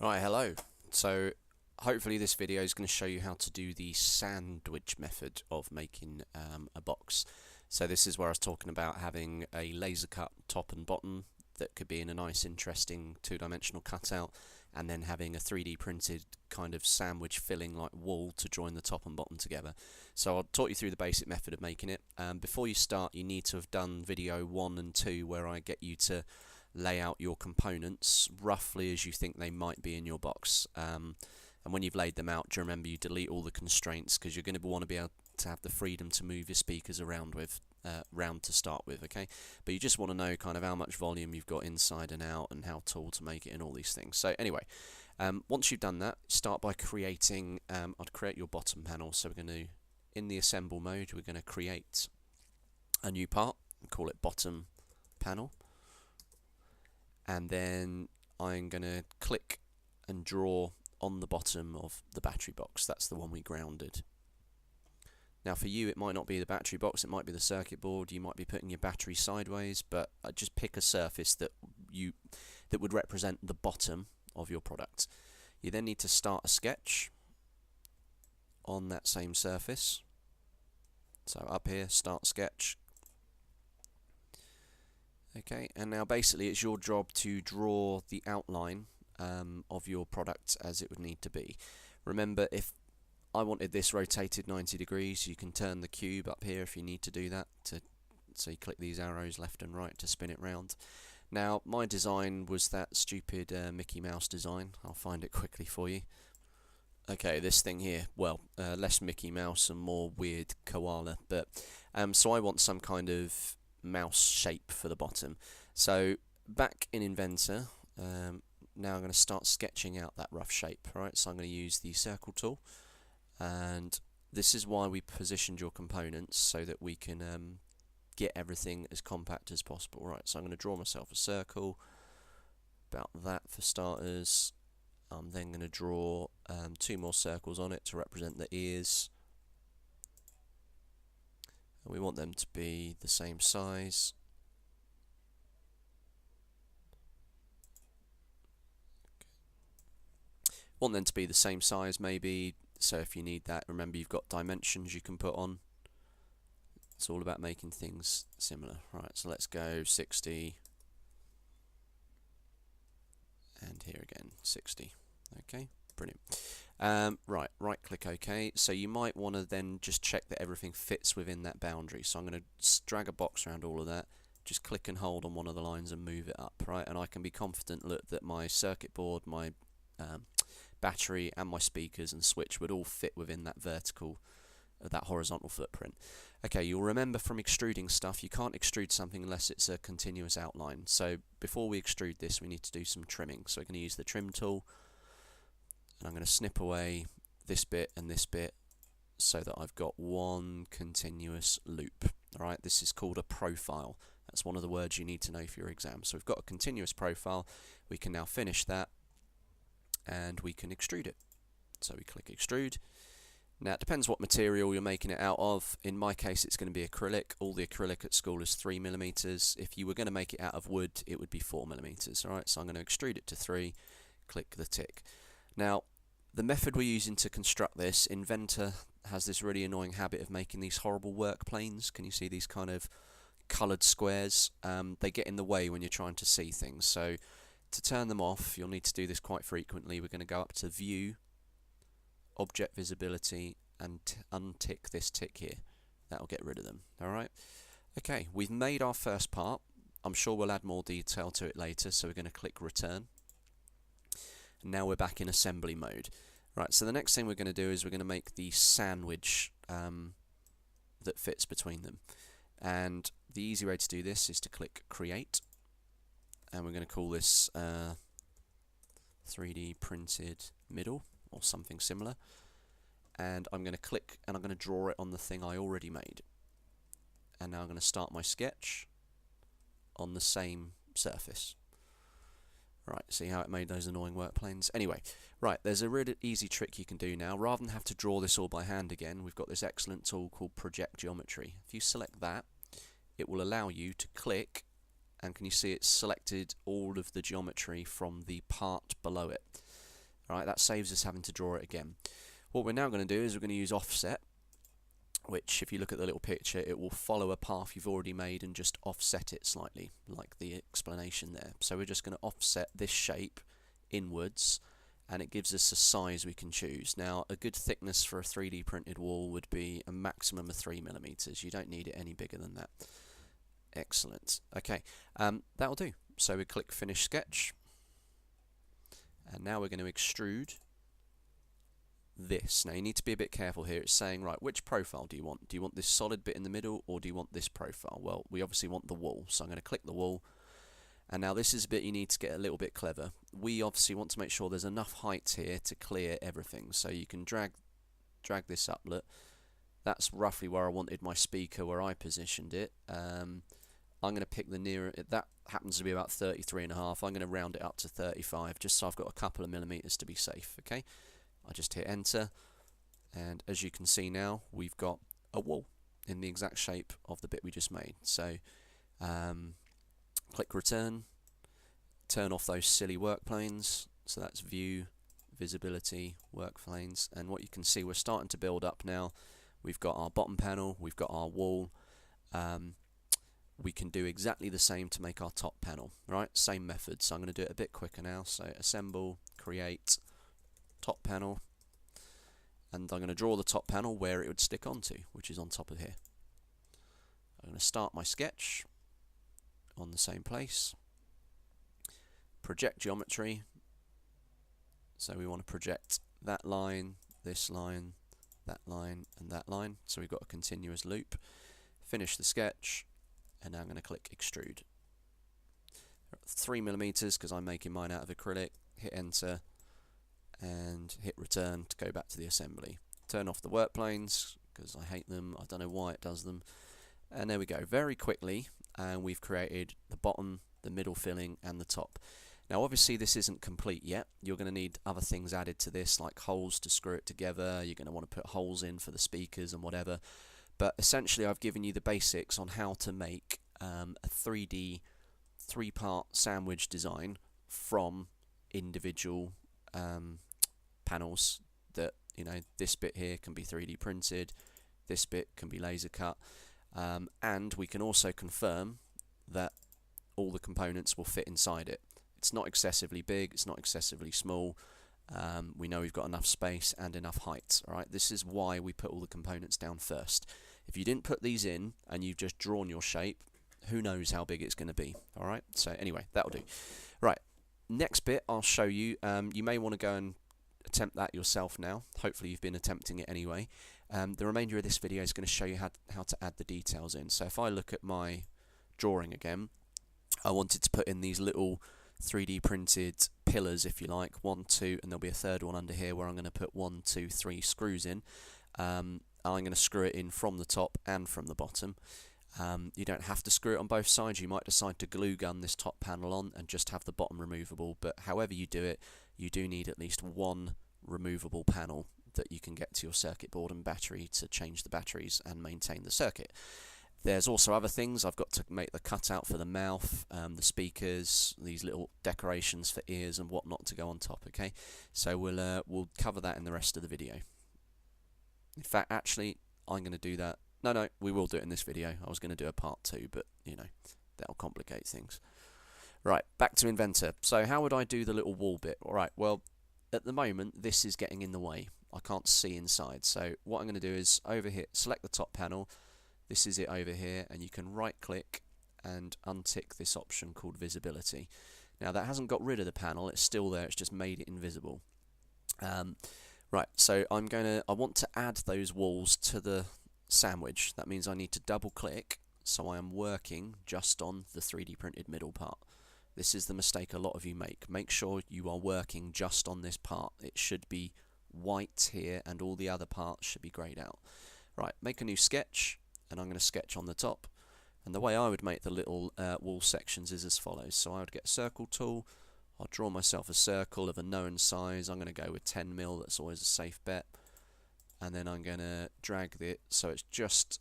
Right, hello. So hopefully this video is going to show you how to do the sandwich method of making a box. So this is where I was talking about having a laser cut top and bottom that could be in a nice interesting two-dimensional cutout, and then having a 3D printed kind of sandwich filling like wall to join the top and bottom together. So I'll talk you through the basic method of making it. Before you start, you need to have done video 1 and 2 where I get you to lay out your components roughly as you think they might be in your box. And when you've laid them out, do remember you delete all the constraints, because you're going to want to be able to have the freedom to move your speakers around to start with, okay? But you just want to know kind of how much volume you've got inside and out and how tall to make it and all these things. So anyway, once you've done that, start by creating, I'd create your bottom panel. So we're going to, in the assemble mode, we're going to create a new part and call it bottom panel. And then I'm going to click and draw on the bottom of the battery box. That's the one we grounded. Now for you, it might not be the battery box, it might be the circuit board. You might be putting your battery sideways, but just pick a surface that would represent the bottom of your product. You then need to start a sketch on that same surface. So up here, start sketch. Okay, and now basically it's your job to draw the outline of your product as it would need to be. Remember, if I wanted this rotated 90 degrees, you can turn the cube up here if you need to do that. So you click these arrows left and right to spin it round. Now, my design was that stupid Mickey Mouse design. I'll find it quickly for you. Okay, this thing here, well, less Mickey Mouse and more weird koala. But so I want some kind of mouse shape for the bottom. So back in Inventor, now I'm going to start sketching out that rough shape. Right, so I'm going to use the circle tool, and this is why we positioned your components so that we can get everything as compact as possible. Right, so I'm going to draw myself a circle, about that for starters. I'm then going to draw 2 more circles on it to represent the ears. We want them to be the same size. Want them to be the same size maybe, so if you need that, remember you've got dimensions you can put on. It's all about making things similar. Right, so let's go 60, and here again 60. Okay, brilliant. Right click OK. So you might want to then just check that everything fits within that boundary. So I'm going to drag a box around all of that, just click and hold on one of the lines and move it up, right? And I can be confident, look, that my circuit board, my battery and my speakers and switch would all fit within that that horizontal footprint. Okay, you'll remember from extruding stuff, you can't extrude something unless it's a continuous outline. So before we extrude this, we need to do some trimming. So we're going to use the trim tool, and I'm going to snip away this bit and this bit so that I've got one continuous loop. Alright, this is called a profile. That's one of the words you need to know for your exam. So we've got a continuous profile. We can now finish that, and we can extrude it. So we click extrude. Now it depends what material you're making it out of. In my case, it's going to be acrylic. All the acrylic at school is 3mm. If you were going to make it out of wood, it would be 4mm. Alright, so I'm going to extrude it to 3, click the tick. Now, the method we're using to construct this, Inventor has this really annoying habit of making these horrible work planes. Can you see these kind of coloured squares? They get in the way when you're trying to see things. So to turn them off, you'll need to do this quite frequently. We're going to go up to View, Object Visibility, and untick this tick here. That'll get rid of them. Alright? Okay, we've made our first part. I'm sure we'll add more detail to it later, so we're going to click Return. And now we're back in assembly mode. Right, so the next thing we're going to do is we're going to make the sandwich that fits between them. And the easy way to do this is to click Create. And we're going to call this 3D printed middle or something similar. And I'm going to click and I'm going to draw it on the thing I already made. And now I'm going to start my sketch on the same surface. Right, see how it made those annoying work planes? Anyway, right, there's a really easy trick you can do now. Rather than have to draw this all by hand again, we've got this excellent tool called Project Geometry. If you select that, it will allow you to click, and can you see it's selected all of the geometry from the part below it. Alright, that saves us having to draw it again. What we're now going to do is we're going to use offset, which if you look at the little picture, it will follow a path you've already made and just offset it slightly, like the explanation there. So we're just going to offset this shape inwards, and it gives us a size we can choose. Now, a good thickness for a 3D printed wall would be a maximum of 3mm. You don't need it any bigger than that. Excellent. Okay, that'll do. So we click Finish Sketch, and now we're going to extrude this. Now you need to be a bit careful here. It's saying, right, which profile do you want? Do you want this solid bit in the middle, or do you want this profile? Well, we obviously want the wall, so I'm going to click the wall. And now this is a bit you need to get a little bit clever. We obviously want to make sure there's enough height here to clear everything. So you can drag this up. Look, that's roughly where I wanted my speaker, where I positioned it. I'm going to pick the nearer, that happens to be about 33.5. I'm going to round it up to 35, just so I've got a couple of millimeters to be safe. Okay, I just hit enter, and as you can see now, we've got a wall in the exact shape of the bit we just made. So click return, turn off those silly work planes. So that's view, visibility, work planes, and what you can see, we're starting to build up now. We've got our bottom panel, we've got our wall. We can do exactly the same to make our top panel, right? Same method. So I'm going to do it a bit quicker now. So assemble, create, top panel, and I'm going to draw the top panel where it would stick onto, which is on top of here. I'm going to start my sketch on the same place, project geometry, so we want to project that line, this line, that line, and that line, so we've got a continuous loop. Finish the sketch, and now I'm going to click extrude. 3mm because I'm making mine out of acrylic. Hit enter and hit return to go back to the assembly. Turn off the work planes because I hate them. I don't know why it does them. And there we go. Very quickly, and we've created the bottom, the middle filling, and the top. Now obviously this isn't complete yet. You're going to need other things added to this, like holes to screw it together. You're going to want to put holes in for the speakers and whatever. But essentially I've given you the basics on how to make a 3D 3-part sandwich design from individual panels that, you know, this bit here can be 3D printed, this bit can be laser cut, and we can also confirm that all the components will fit inside it. It's not excessively big, it's not excessively small. We know we've got enough space and enough height. Alright, this is why we put all the components down first. If you didn't put these in and you've just drawn your shape, who knows how big it's going to be. Alright, so anyway, that'll do. Right, next bit I'll show you. You may want to go and attempt that yourself now. Hopefully you've been attempting it anyway. The remainder of this video is going to show you how to add the details in. So if I look at my drawing again, I wanted to put in these little 3D printed pillars, if you like, 1, 2, and there'll be a third one under here where I'm going to put 1, 2, 3 screws in. I'm going to screw it in from the top and from the bottom. You don't have to screw it on both sides. You might decide to glue gun this top panel on and just have the bottom removable, but however you do it, you do need at least one removable panel that you can get to your circuit board and battery to change the batteries and maintain the circuit. There's also other things. I've got to make the cutout for the mouth, the speakers, these little decorations for ears and whatnot to go on top. Okay, so we'll cover that in the rest of the video. In fact, actually, I'm going to do that. No, we will do it in this video. I was going to do a part 2, but you know, that'll complicate things. Right, back to Inventor. So how would I do the little wall bit? Alright, well, at the moment, this is getting in the way. I can't see inside. So what I'm going to do is over here, select the top panel. This is it over here, and you can right click and untick this option called visibility. Now that hasn't got rid of the panel, it's still there, it's just made it invisible. Right, so I want to add those walls to the sandwich. That means I need to double click, so I am working just on the 3D printed middle part. This is the mistake a lot of you make. Make sure you are working just on this part. It should be white here and all the other parts should be greyed out. Right, make a new sketch, and I'm going to sketch on the top. And the way I would make the little wall sections is as follows. So I would get a circle tool, I'll draw myself a circle of a known size. I'm going to go with 10mm, that's always a safe bet. And then I'm going to drag it so it's just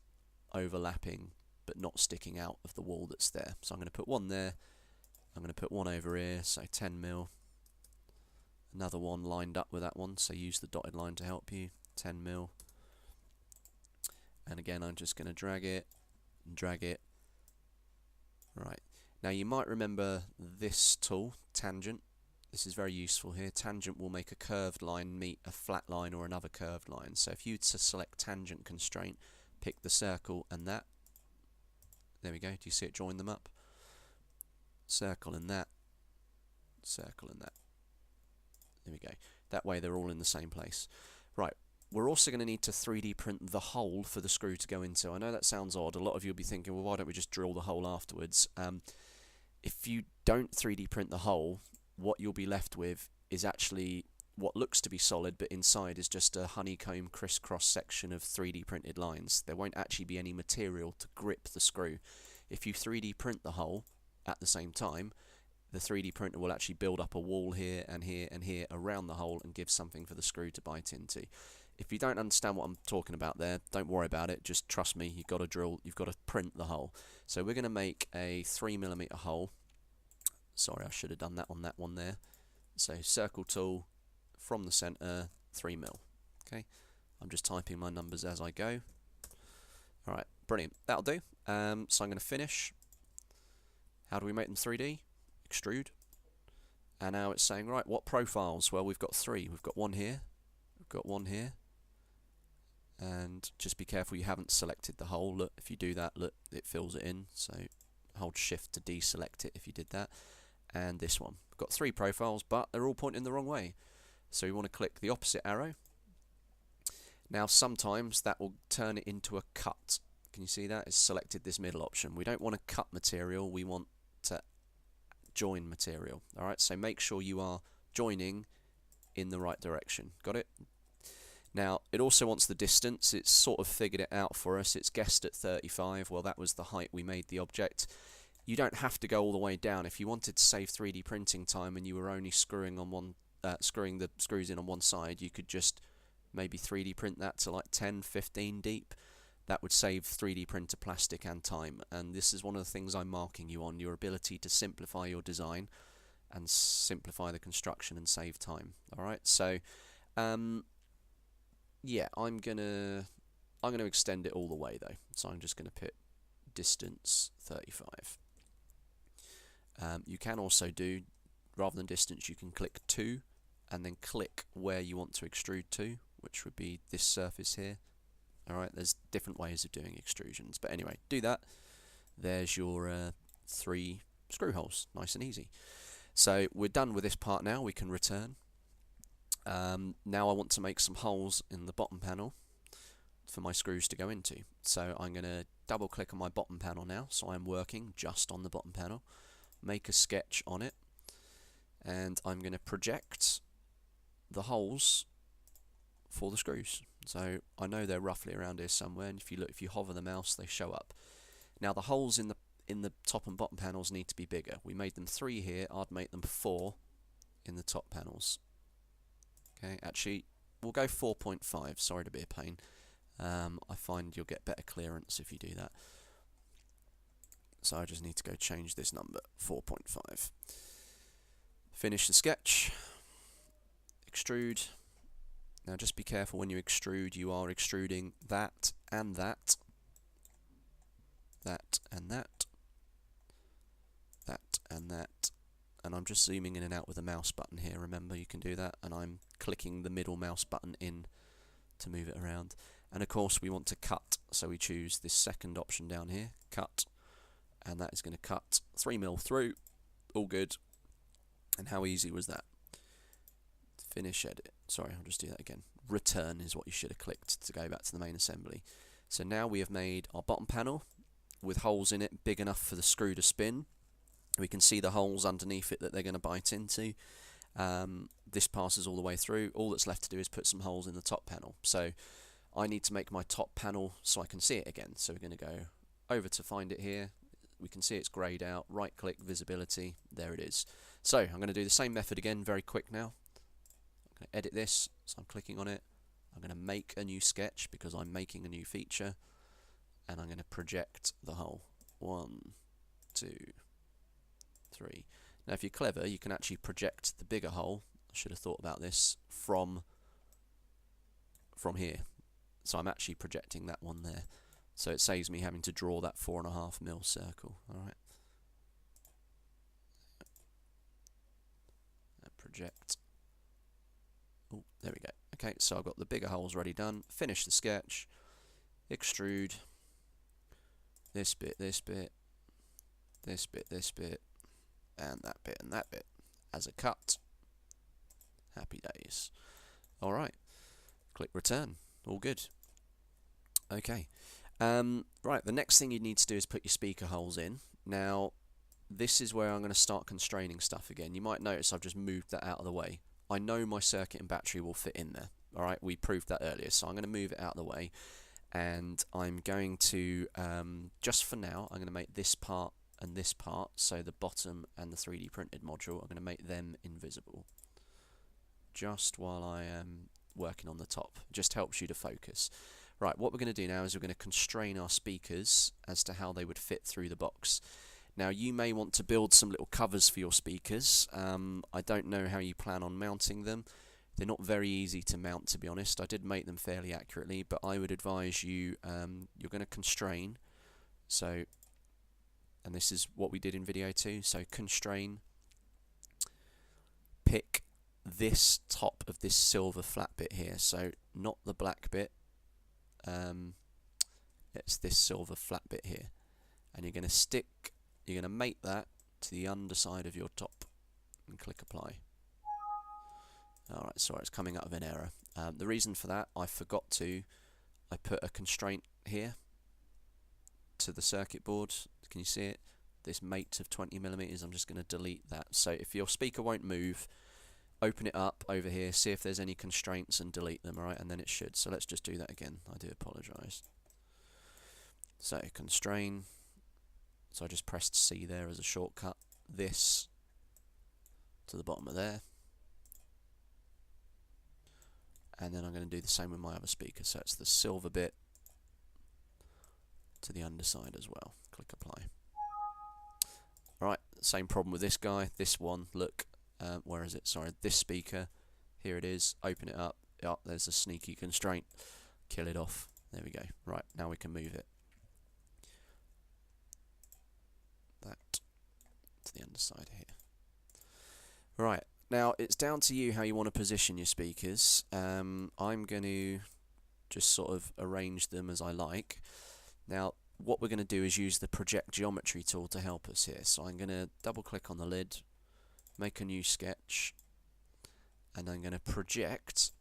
overlapping but not sticking out of the wall that's there. So I'm going to put one there, I'm going to put one over here, so 10mm, and another one lined up with that one, so use the dotted line to help you. 10 mil. And again, I'm just going to drag it and drag it. Right. Now you might remember this tool, tangent. This is very useful here. Tangent will make a curved line meet a flat line or another curved line. So if you were to select tangent constraint, pick the circle and that. There we go. Do you see it join them up? Circle and that. Circle and that. There we go. That way they're all in the same place. Right. We're also going to need to 3D print the hole for the screw to go into. I know that sounds odd. A lot of you will be thinking, well, why don't we just drill the hole afterwards? If you don't 3D print the hole, what you'll be left with is actually what looks to be solid, but inside is just a honeycomb crisscross section of 3D printed lines. There won't actually be any material to grip the screw. If you 3D print the hole at the same time, the 3D printer will actually build up a wall here and here and here around the hole and give something for the screw to bite into. If you don't understand what I'm talking about there, don't worry about it. Just trust me, you've got to drill, you've got to print the hole. So we're going to make a 3mm hole. Sorry, I should have done that on that one there. So circle tool from the center, 3mm. Okay, I'm just typing my numbers as I go. Alright, brilliant. That'll do. So I'm going to finish. How do we make them 3D? Extrude. And now it's saying, right, what profiles? Well, we've got 3. We've got one here. We've got one here. And just be careful you haven't selected the hole. Look, if you do that, look, it fills it in. So hold shift to deselect it if you did that. And this one. We've got 3 profiles, but they're all pointing the wrong way. So we want to click the opposite arrow. Now sometimes that will turn it into a cut. Can you see that? It's selected this middle option. We don't want to cut material, we want to join material. Alright, so make sure you are joining in the right direction. Got it? Now, it also wants the distance. It's sort of figured it out for us. It's guessed at 35. Well, that was the height we made the object. You don't have to go all the way down. If you wanted to save 3D printing time and you were only screwing on one, screwing the screws in on one side, you could just maybe 3D print that to like 10, 15 deep. That would save 3D printer plastic and time. And this is one of the things I'm marking you on, your ability to simplify your design and simplify the construction and save time. Alright, so yeah, I'm gonna extend it all the way though. So I'm just gonna put distance 35. You can also do, rather than distance, you can click 2 and then click where you want to extrude to, which would be this surface here. Alright, there's different ways of doing extrusions, but anyway, do that. There's your 3 screw holes, nice and easy. So we're done with this part now, we can return. Now I want to make some holes in the bottom panel for my screws to go into. So I'm going to double click on my bottom panel now, so I'm working just on the bottom panel. Make a sketch on it, and I'm going to project the holes for the screws. So I know they're roughly around here somewhere, and if you hover the mouse, they show up. Now the holes in the top and bottom panels need to be bigger. We made them 3 here. I'd make them 4 in the top panels. Okay, actually, we'll go 4.5. Sorry to be a pain. I find you'll get better clearance if you do that. So I just need to go change this number, 4.5. Finish the sketch. Extrude. Now just be careful when you extrude, you are extruding that and that. That and that. That and that. And I'm just zooming in and out with the mouse button here. Remember, you can do that. And I'm clicking the middle mouse button in to move it around. And of course we want to cut, so we choose this second option down here, cut, and that is going to cut 3mm through. All good. And how easy was that? Finish edit. Sorry, I'll just do that again. Return is what you should have clicked to go back to the main assembly. So now we have made our bottom panel with holes in it big enough for the screw to spin. We can see the holes underneath it that they're going to bite into. This passes all the way through. All that's left to do is put some holes in the top panel. So I need to make my top panel so I can see it again. So we're going to go over to find it here. We can see it's greyed out. Right click, visibility. There it is. So I'm going to do the same method again, very quick now. I'm going to edit this, so I'm clicking on it. I'm going to make a new sketch because I'm making a new feature. And I'm going to project the hole. 1, 2, 3. Now if you're clever, you can actually project the bigger hole. I'll should have thought about this from here. So I'm actually projecting that one there. So it saves me having to draw that 4.5mm circle. Alright. Project. Oh, there we go. Okay, so I've got the bigger holes already done. Finish the sketch. Extrude. This bit, this bit. This bit, this bit. And that bit and that bit. As a cut. Happy days. Alright. Click return. All good. Okay. Right, the next thing you need to do is put your speaker holes in. Now, this is where I'm going to start constraining stuff again. You might notice I've just moved that out of the way. I know my circuit and battery will fit in there. Alright, we proved that earlier, so I'm going to move it out of the way. And I'm going to, just for now, I'm going to make this part and this part, so the bottom and the 3D printed module, I'm going to make them invisible. Just while I am working on the top. It just helps you to focus. Right, what we're going to do now is we're going to constrain our speakers as to how they would fit through the box. Now, you may want to build some little covers for your speakers. I don't know how you plan on mounting them. They're not very easy to mount, to be honest. I did make them fairly accurately, but I would advise you, you're going to constrain. So, and this is what we did in video 2. So, constrain, pick this top of this silver flat bit here. So, not the black bit. It's this silver flat bit here. And you're going to mate that to the underside of your top and click apply. Alright, sorry, it's coming out of an error. The reason for that, I put a constraint here to the circuit board. Can you see it? This mate of 20mm, I'm just going to delete that. So if your speaker won't move, open it up over here, see if there's any constraints and delete them, alright, and then it should. So let's just do that again. I do apologise. So constrain. So I just pressed C there as a shortcut. This to the bottom of there. And then I'm going to do the same with my other speaker. So it's the silver bit to the underside as well. Click apply. Alright, same problem with this guy. This one, look, where is it? Sorry, this speaker. Here it is. Open it up. Oh, there's a sneaky constraint. Kill it off. There we go. Right, now we can move it. That to the underside here. Right, now it's down to you how you want to position your speakers. I'm going to just sort of arrange them as I like. Now, what we're going to do is use the project geometry tool to help us here. So I'm going to double click on the lid, make a new sketch, and I'm going to project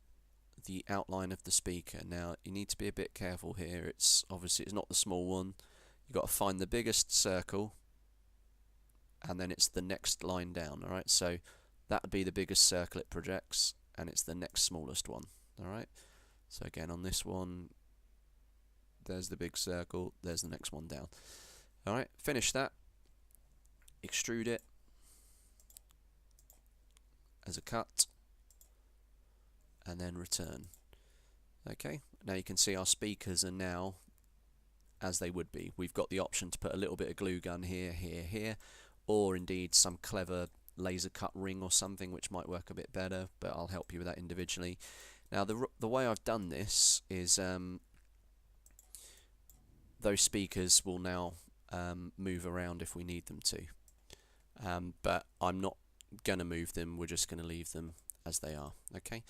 the outline of the speaker. Now, you need to be a bit careful here. It's obviously it's not the small one. You've got to find the biggest circle, and then it's the next line down. Alright, so that would be the biggest circle it projects, and it's the next smallest one. Alright, so again on this one, there's the big circle, there's the next one down. Alright, finish that, extrude it as a cut, and then return. Okay, now you can see our speakers are now as they would be. We've got the option to put a little bit of glue gun here, here, here, or indeed some clever laser cut ring or something which might work a bit better, but I'll help you with that individually. Now the way I've done this is those speakers will now move around if we need them to, but I'm not going to move them, we're just going to leave them as they are. Okay.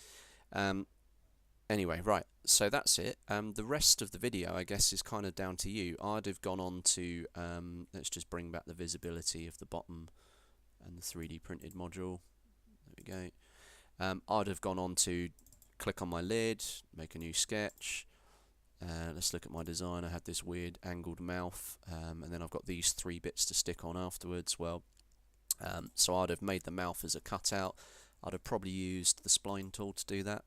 Anyway, right, so that's it. The rest of the video, I guess, is kind of down to you. I'd have gone on to, let's just bring back the visibility of the bottom and the 3D printed module. There we go. I'd have gone on to click on my lid, make a new sketch. Let's look at my design. I had this weird angled mouth, and then I've got these 3 bits to stick on afterwards. Well, so I'd have made the mouth as a cutout. I'd have probably used the spline tool to do that.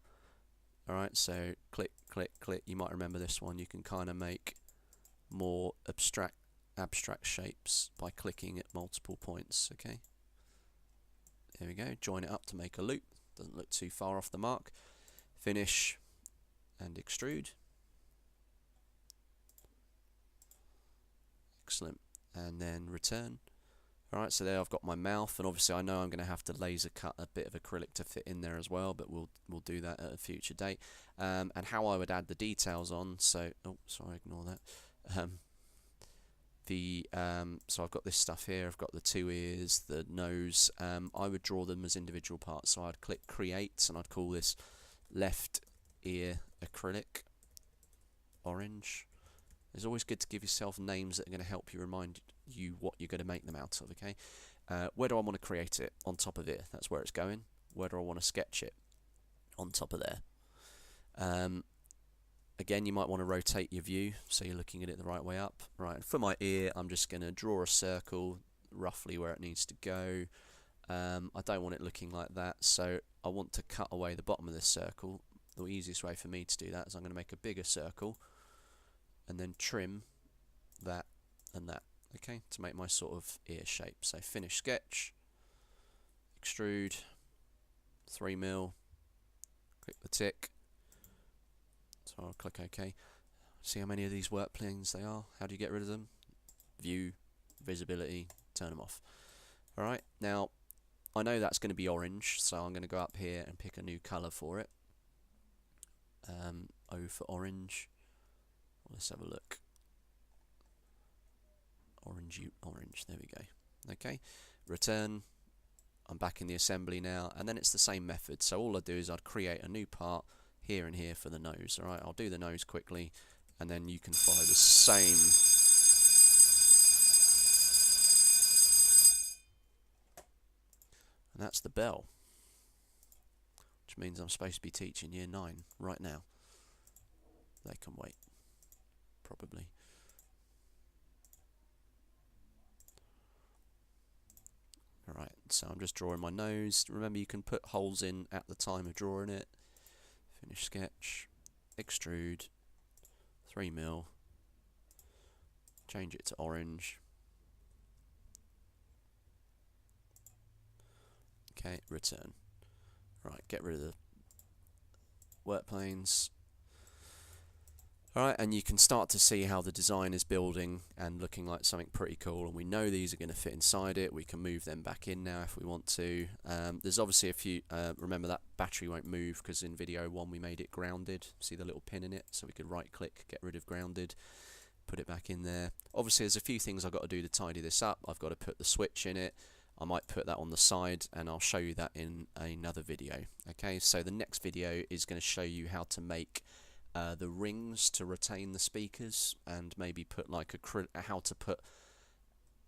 Alright, so click, click, click. You might remember this one. You can kind of make more abstract shapes by clicking at multiple points. Okay. There we go. Join it up to make a loop. Doesn't look too far off the mark. Finish and extrude. Excellent. And then return. Alright, so there I've got my mouth, and obviously I know I'm going to have to laser cut a bit of acrylic to fit in there as well, but we'll do that at a future date. And how I would add the details on, so, oh, sorry, ignore that. So I've got this stuff here, I've got the two ears, the nose. I would draw them as individual parts, so I'd click create, and I'd call this left ear acrylic orange. It's always good to give yourself names that are going to help you remind you what you're going to make them out of, okay? Where do I want to create it? On top of here. That's where it's going. Where do I want to sketch it? On top of there. Again, you might want to rotate your view so you're looking at it the right way up. Right, for my ear, I'm just going to draw a circle roughly where it needs to go. I don't want it looking like that, so I want to cut away the bottom of this circle. The easiest way for me to do that is I'm going to make a bigger circle and then trim that and that, okay, to make my sort of ear shape. So finish sketch, extrude, 3mm, click the tick, so I'll click OK. See how many of these work planes they are? How do you get rid of them? View, visibility, turn them off. Alright, now I know that's going to be orange, so I'm going to go up here and pick a new colour for it. O for orange. Let's have a look. Orangey orange, there we go. Okay, return. I'm back in the assembly now, and then it's the same method. So all I do is I'd create a new part here and here for the nose. Alright, I'll do the nose quickly, and then you can follow the same. And that's the bell, which means I'm supposed to be teaching year 9 right now. They can wait, probably. Alright, so I'm just drawing my nose. Remember, you can put holes in at the time of drawing it. Finish sketch, extrude, 3mm, change it to orange. Okay, return. Right, get rid of the work planes. Alright, and you can start to see how the design is building and looking like something pretty cool, and we know these are going to fit inside it. We can move them back in now if we want to. There's obviously a few, remember that battery won't move because in video 1 we made it grounded. See the little pin in it? So we could right click, get rid of grounded, put it back in there. Obviously there's a few things I've got to do to tidy this up. I've got to put the switch in it. I might put that on the side, and I'll show you that in another video. Okay, so the next video is going to show you how to make the rings to retain the speakers, and maybe put like how to put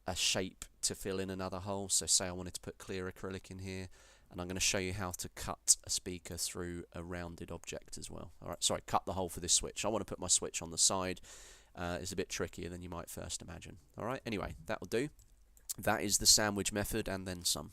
a shape to fill in another hole. So say I wanted to put clear acrylic in here, and I'm going to show you how to cut a speaker through a rounded object as well. Alright, sorry, cut the hole for this switch. I want to put my switch on the side. It's a bit trickier than you might first imagine. Alright, anyway, that'll do. That is the sandwich method and then some.